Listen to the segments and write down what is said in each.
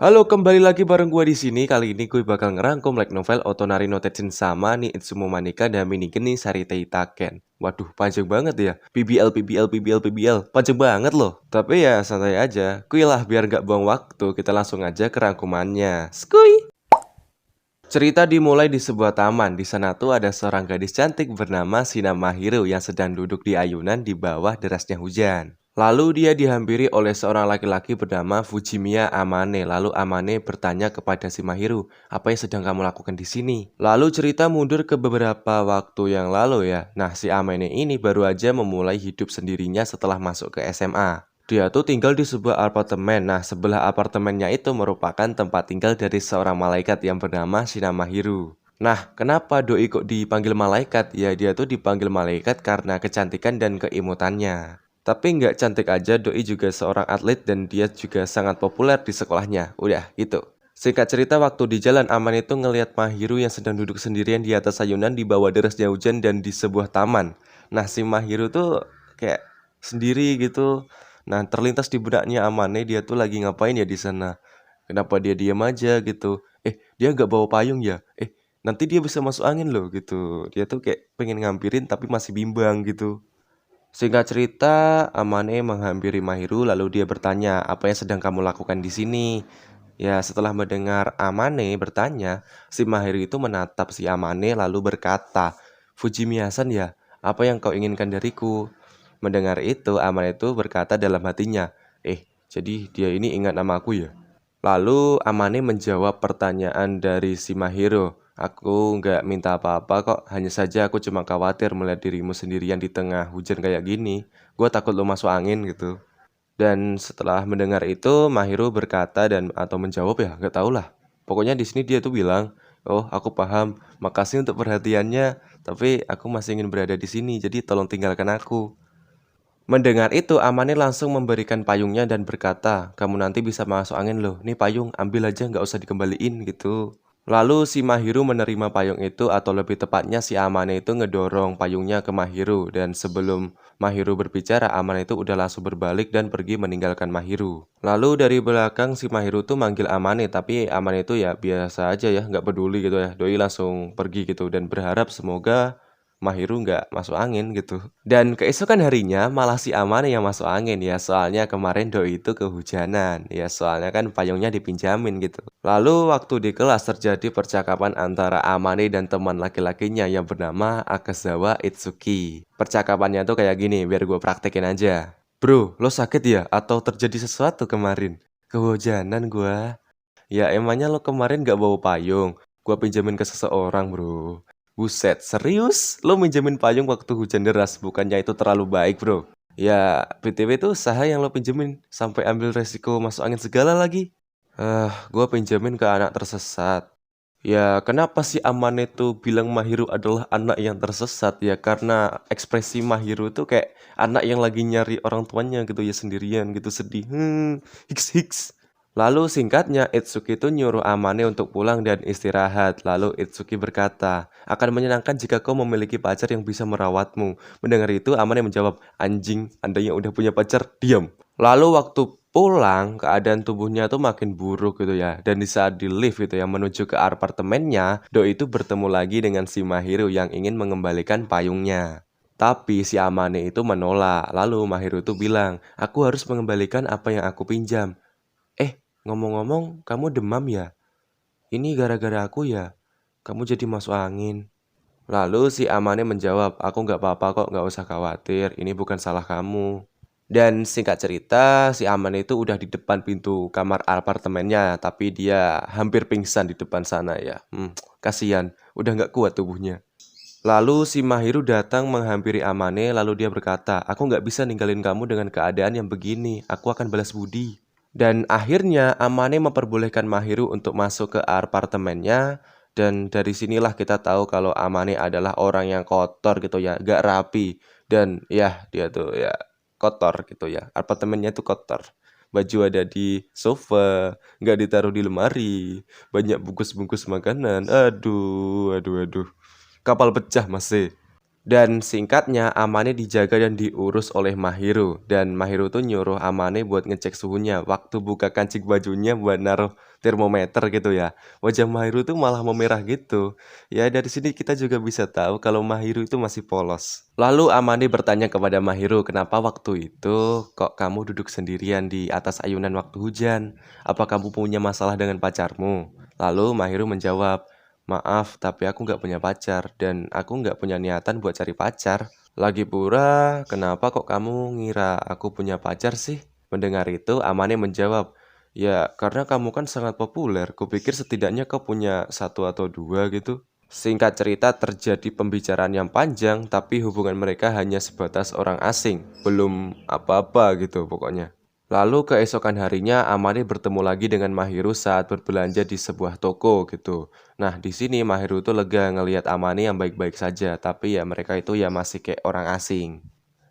Halo, kembali lagi bareng gue di sini. Kali ini gue bakal ngerangkum light novel Otonari no Tetsunsama ni Itsumo Manika Damini Geni Saritei Taken. Waduh, panjang banget ya. PBL, PBL, PBL, PBL. Panjang banget loh. Tapi ya santai aja. Kuilah biar gak buang waktu. Kita langsung aja ke rangkumannya. Skuy! Cerita dimulai di sebuah taman. Di sana tuh ada seorang gadis cantik bernama Shina Mahiro yang sedang duduk di ayunan di bawah derasnya hujan. Lalu dia dihampiri oleh seorang laki-laki bernama Fujimiya Amane. Lalu Amane bertanya kepada si Mahiro, "Apa yang sedang kamu lakukan di sini?" Lalu cerita mundur ke beberapa waktu yang lalu ya. Nah, si Amane ini baru aja memulai hidup sendirinya setelah masuk ke SMA. Dia tuh tinggal di sebuah apartemen. Nah, sebelah apartemennya itu merupakan tempat tinggal dari seorang malaikat yang bernama Shinamahiru. Nah, kenapa Doi kok dipanggil malaikat? Ya, dia tuh dipanggil malaikat karena kecantikan dan keimutannya. Tapi nggak cantik aja, Doi juga seorang atlet dan dia juga sangat populer di sekolahnya. Udah, gitu. Singkat cerita, waktu di jalan, Aman itu ngelihat Mahiru yang sedang duduk sendirian di atas ayunan di bawah derasnya hujan dan di sebuah taman. Nah, si Mahiru tuh kayak sendiri gitu. Nah, terlintas di benaknya Amane, dia tuh lagi ngapain ya di sana? Kenapa dia diam aja gitu? Dia nggak bawa payung ya? Nanti dia bisa masuk angin loh gitu. Dia tuh kayak pengen ngampirin tapi masih bimbang gitu. Singkat cerita, Amane menghampiri Mahiru lalu dia bertanya, "Apa yang sedang kamu lakukan di sini?" Ya, setelah mendengar Amane bertanya, si Mahiru itu menatap si Amane lalu berkata, "Fujimiya-san ya, apa yang kau inginkan dariku?" Mendengar itu, Amane itu berkata dalam hatinya, jadi dia ini ingat nama aku ya?" Lalu Amane menjawab pertanyaan dari si Mahiro. "Aku nggak minta apa-apa kok, hanya saja aku cuma khawatir melihat dirimu sendirian di tengah hujan kayak gini. Gue takut lo masuk angin gitu." Dan setelah mendengar itu, Mahiro berkata dan atau menjawab ya, nggak tahu lah. Pokoknya di sini dia tuh bilang, "Oh, aku paham. Makasih untuk perhatiannya. Tapi aku masih ingin berada di sini, jadi tolong tinggalkan aku." Mendengar itu, Amane langsung memberikan payungnya dan berkata, "Kamu nanti bisa masuk angin loh. Nih payung, ambil aja nggak usah dikembaliin gitu." Lalu si Mahiru menerima payung itu atau lebih tepatnya si Amane itu ngedorong payungnya ke Mahiru. Dan sebelum Mahiru berbicara, Amane itu udah langsung berbalik dan pergi meninggalkan Mahiru. Lalu dari belakang si Mahiru tuh manggil Amane, tapi Amane itu ya biasa aja ya, nggak peduli gitu ya. Doi langsung pergi gitu dan berharap semoga Mahiru nggak masuk angin gitu. Dan keesokan harinya malah si Amane yang masuk angin ya, soalnya kemarin Doi itu kehujanan. Ya soalnya kan payungnya dipinjamin gitu. Lalu waktu di kelas terjadi percakapan antara Amane dan teman laki-lakinya yang bernama Akazawa Itsuki. Percakapannya tuh kayak gini, biar gue praktekin aja. "Bro, lo sakit ya? Atau terjadi sesuatu kemarin?" "Kehujanan gua." "Ya emangnya lo kemarin gak bawa payung? Gua pinjamin ke seseorang bro." "Buset, serius? Lo minjemin payung waktu hujan deras? Bukannya itu terlalu baik bro?" "Ya, BTW itu usaha yang lo pinjemin. Sampai ambil resiko masuk angin segala lagi." Gua pinjemin ke anak tersesat." "Ya, kenapa sih Amane tuh bilang Mahiru adalah anak yang tersesat?" "Ya, karena ekspresi Mahiru tuh kayak anak yang lagi nyari orang tuanya gitu ya, sendirian gitu, sedih. Hiks hiks." Lalu singkatnya, Itsuki itu nyuruh Amane untuk pulang dan istirahat. Lalu Itsuki berkata, "Akan menyenangkan jika kau memiliki pacar yang bisa merawatmu." Mendengar itu, Amane menjawab, "Anjing, Anda yang udah punya pacar, diam." Lalu waktu pulang, keadaan tubuhnya tuh makin buruk gitu ya. Dan di saat di lift gitu ya, menuju ke apartemennya, Doi itu bertemu lagi dengan si Mahiru yang ingin mengembalikan payungnya. Tapi si Amane itu menolak. Lalu Mahiru itu bilang, "Aku harus mengembalikan apa yang aku pinjam." Ngomong-ngomong, kamu demam ya? Ini gara-gara aku ya? Kamu jadi masuk angin." Lalu si Amane menjawab, "Aku nggak apa-apa kok, nggak usah khawatir. Ini bukan salah kamu." Dan singkat cerita, si Amane itu udah di depan pintu kamar apartemennya, tapi dia hampir pingsan di depan sana ya. Kasihan, udah nggak kuat tubuhnya. Lalu si Mahiru datang menghampiri Amane, lalu dia berkata, "Aku nggak bisa ninggalin kamu dengan keadaan yang begini. Aku akan balas budi." Dan akhirnya Amane memperbolehkan Mahiru untuk masuk ke apartemennya. Dan dari sinilah kita tahu kalau Amane adalah orang yang kotor gitu ya, gak rapi. Dan ya dia tuh ya kotor gitu ya, apartemennya tuh kotor. Baju ada di sofa, nggak ditaruh di lemari, banyak bungkus-bungkus makanan. Aduh, aduh, aduh. Kapal pecah masih. Dan singkatnya, Amane dijaga dan diurus oleh Mahiru. Dan Mahiru tuh nyuruh Amane buat ngecek suhunya. Waktu buka kancing bajunya buat naruh termometer gitu ya. Wajah Mahiru tuh malah memerah gitu. Ya dari sini kita juga bisa tahu kalau Mahiru itu masih polos. Lalu Amane bertanya kepada Mahiru, kenapa waktu itu kok kamu duduk sendirian di atas ayunan waktu hujan? Apa kamu punya masalah dengan pacarmu? Lalu Mahiru menjawab, maaf, tapi aku nggak punya pacar dan aku nggak punya niatan buat cari pacar. Lagi pula, kenapa kok kamu ngira aku punya pacar sih? Mendengar itu, Amane menjawab, ya karena kamu kan sangat populer. Kupikir setidaknya kau punya satu atau dua gitu. Singkat cerita, terjadi pembicaraan yang panjang, tapi hubungan mereka hanya sebatas orang asing. Belum apa-apa gitu pokoknya. Lalu keesokan harinya Amane bertemu lagi dengan Mahiru saat berbelanja di sebuah toko gitu. Nah, di sini Mahiru tuh lega ngelihat Amane yang baik-baik saja, tapi ya mereka itu ya masih kayak orang asing.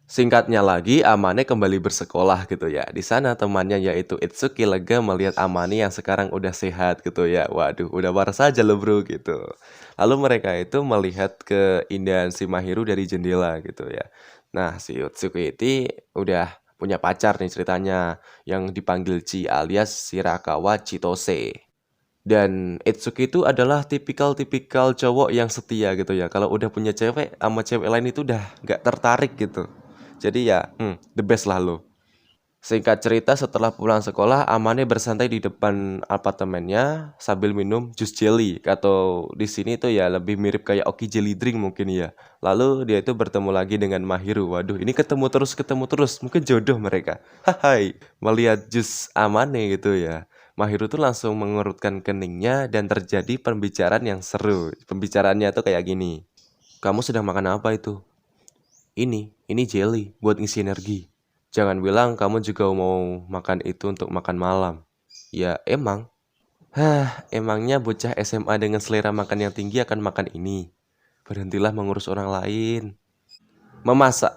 Singkatnya lagi, Amane kembali bersekolah gitu ya. Di sana temannya yaitu Itsuki lega melihat Amane yang sekarang udah sehat gitu ya. Waduh, udah waras aja lo bro gitu. Lalu mereka itu melihat keindahan si Mahiru dari jendela gitu ya. Nah, si Itsuki itu udah punya pacar nih ceritanya yang dipanggil Chi alias Shirakawa Chitose. Dan Itsuki itu adalah tipikal-tipikal cowok yang setia gitu ya. Kalau udah punya cewek sama cewek lain itu udah nggak tertarik gitu. Jadi ya, the best lah lo. Singkat cerita, setelah pulang sekolah, Amane bersantai di depan apartemennya sambil minum jus jelly. Atau di sini tuh ya lebih mirip kayak Oki jelly drink mungkin ya. Lalu dia itu bertemu lagi dengan Mahiru. Waduh, ini ketemu terus. Mungkin jodoh mereka. Hai, melihat jus Amane gitu ya. Mahiru tuh langsung mengerutkan keningnya dan terjadi pembicaraan yang seru. Pembicaraannya tuh kayak gini. Kamu sedang makan apa itu? Ini jelly buat ngisi energi. Jangan bilang kamu juga mau makan itu untuk makan malam. Ya emang. Emangnya bocah SMA dengan selera makan yang tinggi akan makan ini. Berhentilah mengurus orang lain. Memasak.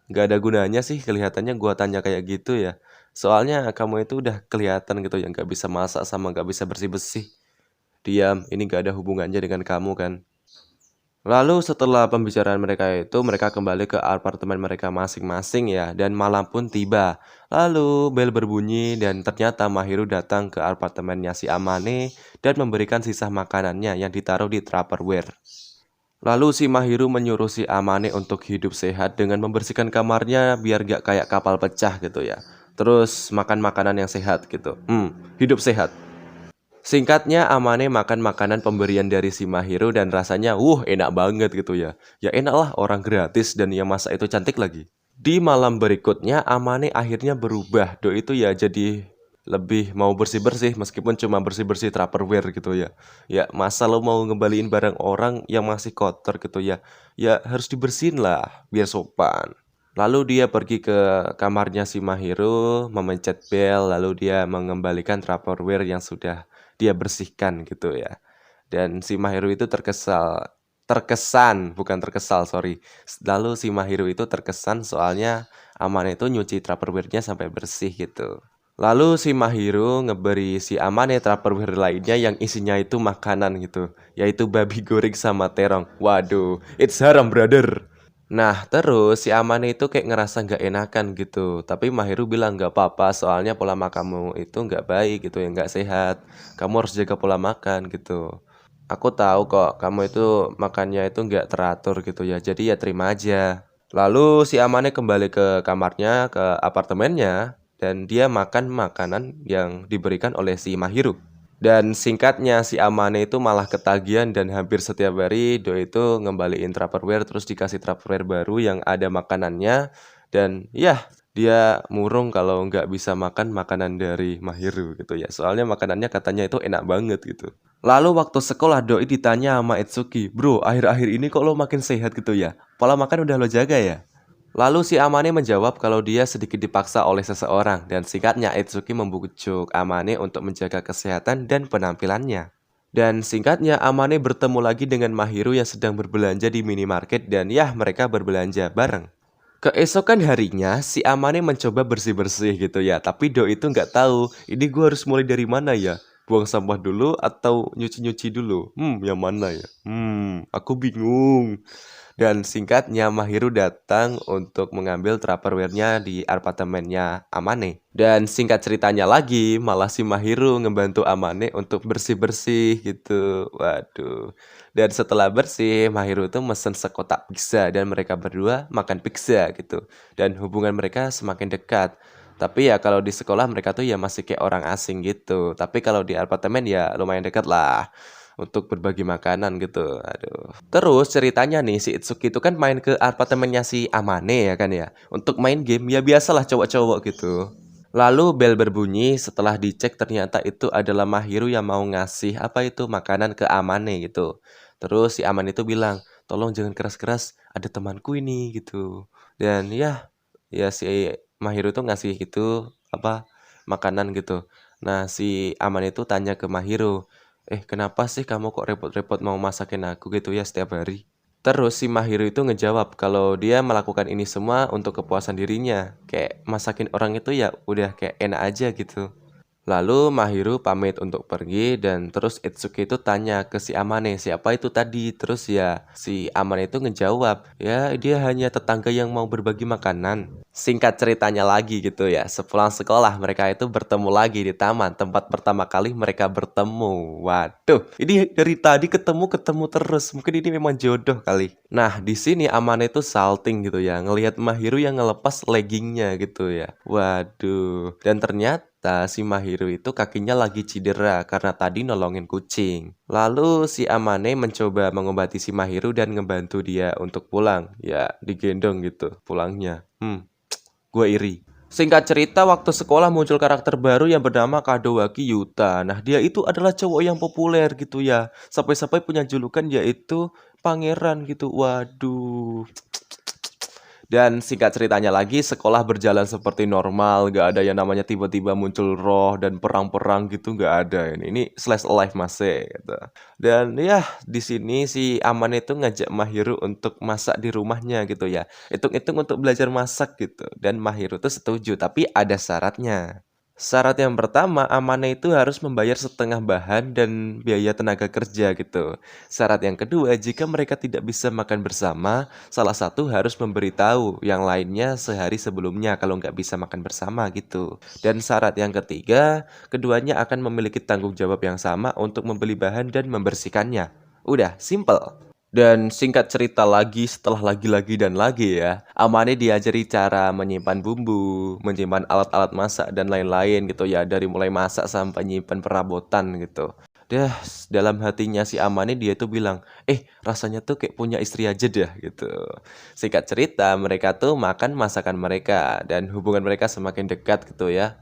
Nggak ada gunanya sih kelihatannya gua tanya kayak gitu ya. Soalnya kamu itu udah kelihatan gitu ya nggak bisa masak sama nggak bisa bersih-bersih. Diam, ini nggak ada hubungannya dengan kamu kan. Lalu setelah pembicaraan mereka itu, mereka kembali ke apartemen mereka masing-masing ya, dan malam pun tiba. Lalu bel berbunyi dan ternyata Mahiru datang ke apartemennya si Amane dan memberikan sisa makanannya yang ditaruh di Tupperware. Lalu si Mahiru menyuruh si Amane untuk hidup sehat dengan membersihkan kamarnya biar gak kayak kapal pecah gitu ya. Terus makan makanan yang sehat gitu. Hidup sehat. Singkatnya, Amane makan makanan pemberian dari si Mahiru dan rasanya enak banget gitu ya. Ya enak lah orang gratis dan yang masak itu cantik lagi. Di malam berikutnya, Amane akhirnya berubah. Do itu ya jadi lebih mau bersih-bersih meskipun cuma bersih-bersih Tupperware gitu ya. Ya masa lo mau ngembaliin barang orang yang masih kotor gitu ya. Ya harus dibersihin lah biar sopan. Lalu dia pergi ke kamarnya si Mahiru, memencet bel, lalu dia mengembalikan Tupperware yang sudah dia bersihkan gitu ya. Dan si Mahiru itu terkesan, bukan terkesal, sorry. Lalu si Mahiru itu terkesan soalnya Amane itu nyuci Tupperware-nya sampai bersih gitu. Lalu si Mahiru ngeberi si Amane Tupperware lainnya yang isinya itu makanan gitu, yaitu babi goreng sama terong. Waduh, it's haram brother. Nah, terus si Amane itu kayak ngerasa nggak enakan gitu. Tapi Mahiru bilang nggak apa-apa, soalnya pola makanmu itu nggak baik gitu ya, nggak sehat. Kamu harus jaga pola makan gitu. Aku tahu kok, kamu itu makannya itu nggak teratur gitu ya. Jadi ya terima aja. Lalu si Amane kembali ke kamarnya, ke apartemennya, dan dia makan makanan yang diberikan oleh si Mahiru. Dan singkatnya si Amane itu malah ketagihan dan hampir setiap hari Do itu ngembaliin Tupperware terus dikasih Tupperware baru yang ada makanannya. Dan ya dia murung kalau nggak bisa makan makanan dari Mahiru gitu ya. Soalnya makanannya katanya itu enak banget gitu. Lalu waktu sekolah Doi ditanya sama Itsuki, bro akhir-akhir ini kok lo makin sehat gitu ya? Pola makan udah lo jaga ya? Lalu si Amane menjawab kalau dia sedikit dipaksa oleh seseorang dan singkatnya Itsuki membujuk Amane untuk menjaga kesehatan dan penampilannya. Dan singkatnya Amane bertemu lagi dengan Mahiru yang sedang berbelanja di minimarket dan ya mereka berbelanja bareng. Keesokan harinya si Amane mencoba bersih-bersih gitu ya, tapi Do itu nggak tahu ini gue harus mulai dari mana ya. Buang sampah dulu atau nyuci-nyuci dulu? Yang mana ya? Aku bingung. Dan singkatnya, Mahiru datang untuk mengambil Tupperware-nya di apartemennya Amane. Dan singkat ceritanya lagi, malah si Mahiru ngebantu Amane untuk bersih-bersih gitu. Waduh. Dan setelah bersih, Mahiru tuh mesen sekotak pizza dan mereka berdua makan pizza gitu. Dan hubungan mereka semakin dekat. Tapi ya kalau di sekolah mereka tuh ya masih kayak orang asing gitu. Tapi kalau di apartemen ya lumayan dekat lah untuk berbagi makanan gitu. Aduh. Terus ceritanya nih si Itsuki itu kan main ke apartemennya si Amane ya kan ya. Untuk main game ya biasalah cowok-cowok gitu. Lalu bel berbunyi, setelah dicek ternyata itu adalah Mahiru yang mau ngasih apa itu makanan ke Amane gitu. Terus si Amane itu bilang, tolong jangan keras-keras, ada temanku ini gitu. Dan ya si Mahiru tuh ngasih itu apa makanan gitu. Nah si Amane itu tanya ke Mahiru, kenapa sih kamu kok repot-repot mau masakin aku gitu ya setiap hari? Terus si Mahiru itu ngejawab kalau dia melakukan ini semua untuk kepuasan dirinya. Kayak masakin orang itu ya udah kayak enak aja gitu. Lalu Mahiru pamit untuk pergi dan terus Itsuki itu tanya ke si Amane siapa itu tadi. Terus ya si Amane itu ngejawab ya dia hanya tetangga yang mau berbagi makanan. Singkat ceritanya lagi gitu ya, sepulang sekolah mereka itu bertemu lagi di taman tempat pertama kali mereka bertemu. Waduh, ini dari tadi ketemu terus. Mungkin ini memang jodoh kali. Nah, di sini Amane itu salting gitu ya, ngelihat Mahiru yang ngelepas leggingnya gitu ya. Waduh, dan ternyata si Mahiru itu kakinya lagi cedera karena tadi nolongin kucing. Lalu si Amane mencoba mengobati si Mahiru dan ngebantu dia untuk pulang. Ya, digendong gitu pulangnya. Gue iri. Singkat cerita, waktu sekolah muncul karakter baru yang bernama Kadowaki Yuta. Nah, dia itu adalah cowok yang populer gitu ya. Sampai-sampai punya julukan yaitu pangeran gitu. Waduh. Dan singkat ceritanya lagi, sekolah berjalan seperti normal, gak ada yang namanya tiba-tiba muncul roh dan perang-perang gitu, gak ada. Ini slice of life masih gitu. Dan ya di sini si Aman itu ngajak Mahiru untuk masak di rumahnya gitu ya. Hitung-hitung untuk belajar masak gitu. Dan Mahiru tuh setuju, tapi ada syaratnya. Syarat yang pertama, Amane itu harus membayar setengah bahan dan biaya tenaga kerja gitu. Syarat yang kedua, jika mereka tidak bisa makan bersama, salah satu harus memberitahu yang lainnya sehari sebelumnya kalau nggak bisa makan bersama gitu. Dan syarat yang ketiga, keduanya akan memiliki tanggung jawab yang sama untuk membeli bahan dan membersihkannya. Udah, simple. Dan singkat cerita lagi setelah lagi-lagi dan lagi ya, Amane diajari cara menyimpan bumbu, menyimpan alat-alat masak dan lain-lain gitu ya, dari mulai masak sampai nyimpan perabotan gitu. Dah dalam hatinya si Amane dia tuh bilang, rasanya tuh kayak punya istri aja dah gitu. Singkat cerita mereka tuh makan masakan mereka dan hubungan mereka semakin dekat gitu ya.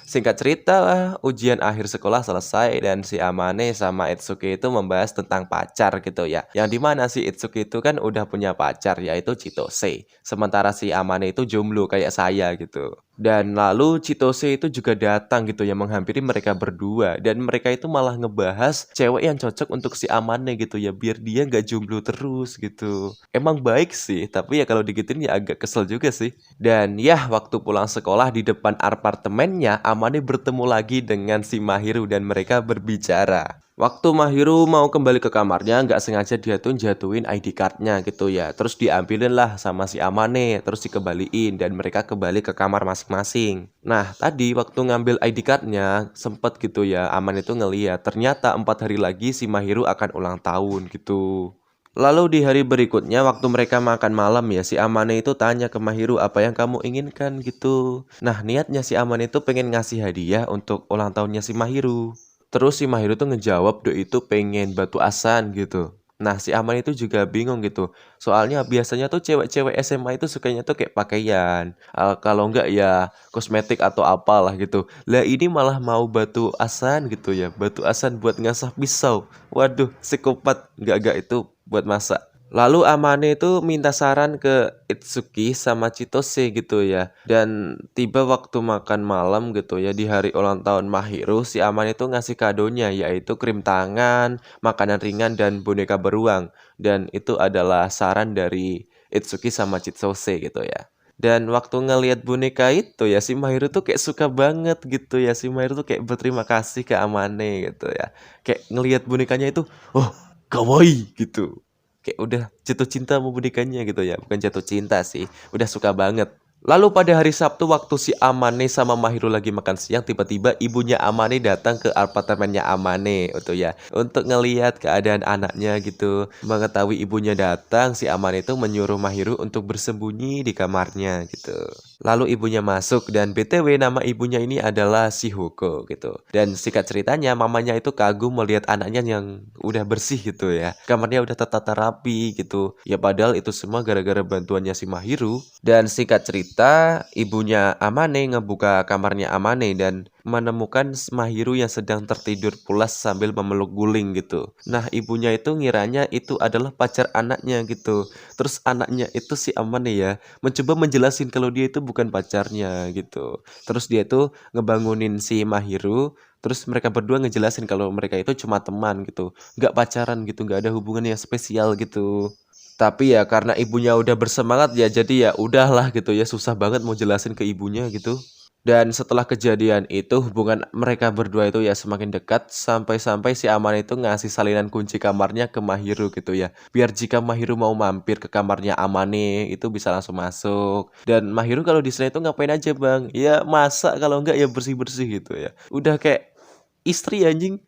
Singkat cerita lah, ujian akhir sekolah selesai dan si Amane sama Itsuki itu membahas tentang pacar gitu ya. Yang dimana si Itsuki itu kan udah punya pacar yaitu Chitose. Sementara si Amane itu jomblo kayak saya gitu. Dan lalu Chitose itu juga datang gitu ya menghampiri mereka berdua. Dan mereka itu malah ngebahas cewek yang cocok untuk si Amane gitu ya. Biar dia nggak jomblo terus gitu. Emang baik sih, tapi ya kalau digituin ya agak kesel juga sih. Dan ya waktu pulang sekolah di depan apartemennya, Amane bertemu lagi dengan si Mahiru dan mereka berbicara. Waktu Mahiru mau kembali ke kamarnya, nggak sengaja dia tuh jatuhin ID cardnya gitu ya. Terus diambilin lah sama si Amane, terus dikembaliin dan mereka kembali ke kamar masing-masing. Nah tadi waktu ngambil ID cardnya, sempet gitu ya, Amane itu ngeliat ternyata 4 hari lagi si Mahiru akan ulang tahun gitu. Lalu di hari berikutnya waktu mereka makan malam ya si Amane itu tanya ke Mahiru apa yang kamu inginkan gitu. Nah niatnya si Amane itu pengen ngasih hadiah untuk ulang tahunnya si Mahiru. Terus si Mahiru tuh ngejawab do itu pengen batu asan gitu. Nah si Aman itu juga bingung gitu. Soalnya biasanya tuh cewek-cewek SMA itu sukanya tuh kayak pakaian. Kalau enggak ya kosmetik atau apalah gitu. Lah ini malah mau batu asan gitu ya. Batu asan buat ngasah pisau. Waduh, psikopat. Enggak itu buat masak. Lalu Amane itu minta saran ke Itsuki sama Chitose gitu ya. Dan tiba waktu makan malam gitu ya di hari ulang tahun Mahiru, si Amane itu ngasih kadonya yaitu krim tangan, makanan ringan dan boneka beruang. Dan itu adalah saran dari Itsuki sama Chitose gitu ya. Dan waktu ngelihat boneka itu ya si Mahiru tuh kayak suka banget gitu ya. Si Mahiru tuh kayak berterima kasih ke Amane gitu ya. Kayak ngelihat bonekanya itu, oh kawaii gitu. kayak udah jatuh cinta sama bonekanya gitu ya. Bukan jatuh cinta sih, udah suka banget. Lalu pada hari Sabtu waktu si Amane sama Mahiru lagi makan siang, tiba-tiba ibunya Amane datang ke apartemennya Amane gitu ya. Untuk ngelihat keadaan anaknya gitu. Mengetahui ibunya datang, si Amane itu menyuruh Mahiru untuk bersembunyi di kamarnya gitu. Lalu ibunya masuk dan BTW nama ibunya ini adalah Shihoko gitu. Dan singkat ceritanya mamanya itu kagum melihat anaknya yang udah bersih gitu ya. Kamarnya udah tertata rapi gitu. Ya padahal itu semua gara-gara bantuannya si Mahiru. Dan singkat cerita ibunya Amane ngebuka kamarnya Amane dan menemukan Mahiru yang sedang tertidur pulas sambil memeluk guling gitu. Nah ibunya itu ngiranya itu adalah pacar anaknya gitu. Terus anaknya itu si Amane ya mencoba menjelasin kalau dia itu bukan pacarnya gitu. Terus dia tuh ngebangunin si Mahiru, terus mereka berdua ngejelasin kalau mereka itu cuma teman gitu, nggak pacaran gitu, nggak ada hubungan yang spesial gitu. Tapi ya karena ibunya udah bersemangat ya, jadi ya udahlah gitu ya, susah banget mau jelasin ke ibunya gitu. Dan setelah kejadian itu hubungan mereka berdua itu ya semakin dekat sampai-sampai si Aman itu ngasih salinan kunci kamarnya ke Mahiru gitu ya. Biar jika Mahiru mau mampir ke kamarnya Amane itu bisa langsung masuk. Dan Mahiru kalau di sana itu ngapain aja bang? Ya masak kalau enggak ya bersih-bersih gitu ya. Udah kayak istri anjing.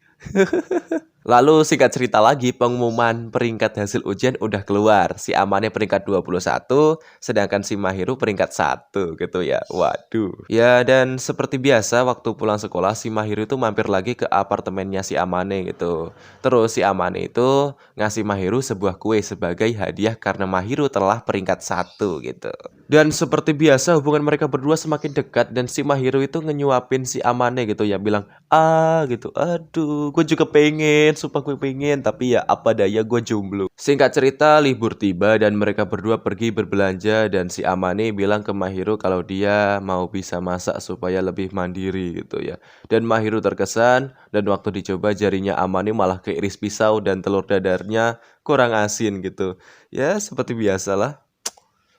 Lalu singkat cerita lagi pengumuman peringkat hasil ujian udah keluar. Si Amane peringkat 21, sedangkan si Mahiru peringkat 1 gitu ya. Waduh. Ya dan seperti biasa waktu pulang sekolah si Mahiru itu mampir lagi ke apartemennya si Amane gitu. Terus si Amane itu ngasih Mahiru sebuah kue sebagai hadiah karena Mahiru telah peringkat 1 gitu. Dan seperti biasa hubungan mereka berdua semakin dekat dan si Mahiru itu ngenyuapin si Amane gitu ya bilang gitu. Aduh, gue juga pengen, sumpah gue pengen, tapi ya apa daya gue jomblo. Singkat cerita, libur tiba dan mereka berdua pergi berbelanja dan si Amane bilang ke Mahiru kalau dia mau bisa masak supaya lebih mandiri gitu ya. Dan Mahiru terkesan dan waktu dicoba jarinya Amane malah keiris pisau dan telur dadarnya kurang asin gitu. Ya, seperti biasalah,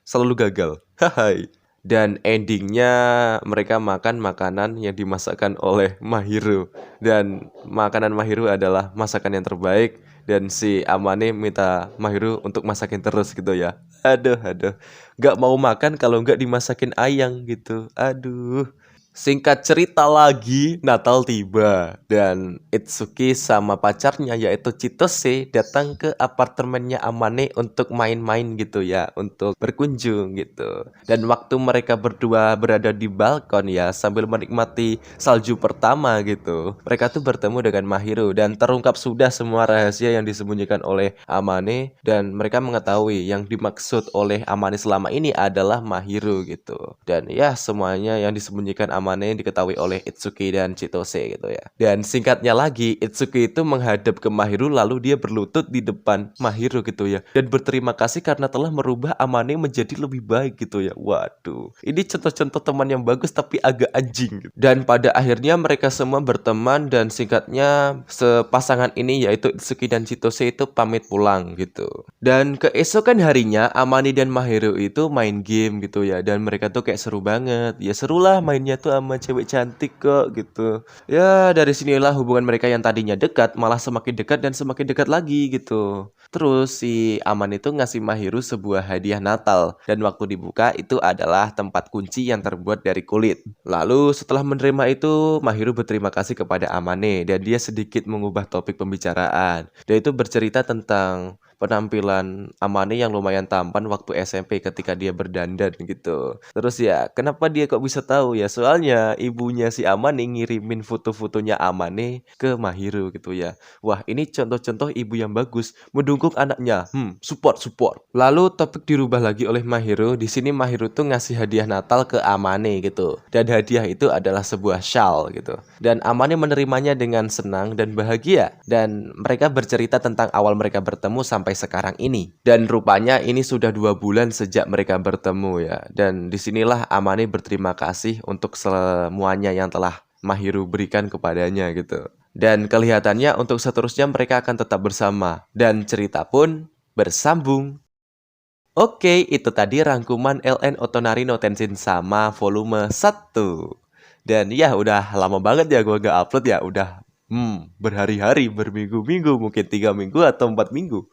selalu gagal. Hai. Dan endingnya mereka makan makanan yang dimasakkan oleh Mahiru. Dan makanan Mahiru adalah masakan yang terbaik. Dan si Amane minta Mahiru untuk masakin terus gitu ya. Aduh, aduh. Gak mau makan kalau gak dimasakin ayang gitu. Aduh. Singkat cerita lagi, Natal tiba dan Itsuki sama pacarnya yaitu Chitose datang ke apartemennya Amane untuk main-main gitu ya, untuk berkunjung gitu. Dan waktu mereka berdua berada di balkon ya sambil menikmati salju pertama gitu, mereka tuh bertemu dengan Mahiru dan terungkap sudah semua rahasia yang disembunyikan oleh Amane dan mereka mengetahui yang dimaksud oleh Amane selama ini adalah Mahiru gitu. Dan ya semuanya yang disembunyikan Amane diketahui oleh Itsuki dan Chitose gitu ya. Dan singkatnya lagi, Itsuki itu menghadap ke Mahiru lalu dia berlutut di depan Mahiru gitu ya. Dan berterima kasih karena telah merubah Amane menjadi lebih baik gitu ya. Waduh, ini contoh-contoh teman yang bagus tapi agak anjing gitu. Dan pada akhirnya mereka semua berteman dan singkatnya sepasangan ini yaitu Itsuki dan Chitose itu pamit pulang gitu. Dan keesokan harinya Amane dan Mahiru itu main game gitu ya. Dan mereka tuh kayak seru banget. Ya seru lah mainnya tuh sama cewek cantik kok gitu. Ya dari sinilah hubungan mereka yang tadinya dekat malah semakin dekat dan semakin dekat lagi gitu. Terus si Aman itu ngasih Mahiru sebuah hadiah Natal. Dan waktu dibuka itu adalah tempat kunci yang terbuat dari kulit. Lalu setelah menerima itu Mahiru berterima kasih kepada Amane. Dan dia sedikit mengubah topik pembicaraan. Dia itu bercerita tentang penampilan Amane yang lumayan tampan waktu SMP ketika dia berdandan gitu. Terus ya, kenapa dia kok bisa tahu ya? Soalnya ibunya si Amane ngirimin foto-fotonya Amane ke Mahiru gitu ya. Wah, ini contoh-contoh ibu yang bagus mendukung anaknya. Support. Lalu topik dirubah lagi oleh Mahiru. Di sini Mahiru tuh ngasih hadiah Natal ke Amane gitu. Dan hadiah itu adalah sebuah shawl gitu. Dan Amane menerimanya dengan senang dan bahagia. Dan mereka bercerita tentang awal mereka bertemu sampai sekarang ini. Dan rupanya ini sudah 2 bulan sejak mereka bertemu ya. Dan disinilah Amane berterima kasih untuk semuanya yang telah Mahiru berikan kepadanya gitu. Dan kelihatannya untuk seterusnya mereka akan tetap bersama. Dan cerita pun bersambung. Oke, itu tadi rangkuman LN Otonari no Tenshin sama volume 1. Dan ya udah lama banget ya gue gak upload ya. Udah berhari-hari, berminggu-minggu, mungkin 3 minggu atau 4 minggu.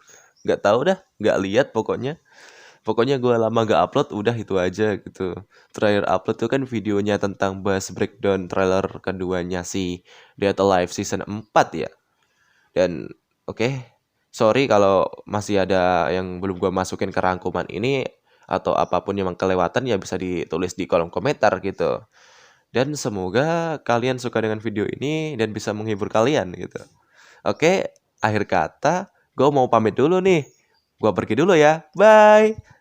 Nggak tahu dah, nggak lihat pokoknya. Pokoknya gue lama gak upload, udah itu aja gitu. Terakhir upload tuh kan videonya tentang bahas breakdown trailer keduanya si Dead Alive Season 4 ya. Dan oke, sorry kalau masih ada yang belum gue masukin ke rangkuman ini, atau apapun yang kelewatan ya bisa ditulis di kolom komentar gitu. Dan semoga kalian suka dengan video ini dan bisa menghibur kalian gitu. Oke, akhir kata, gue mau pamit dulu nih. Gue pergi dulu ya, bye!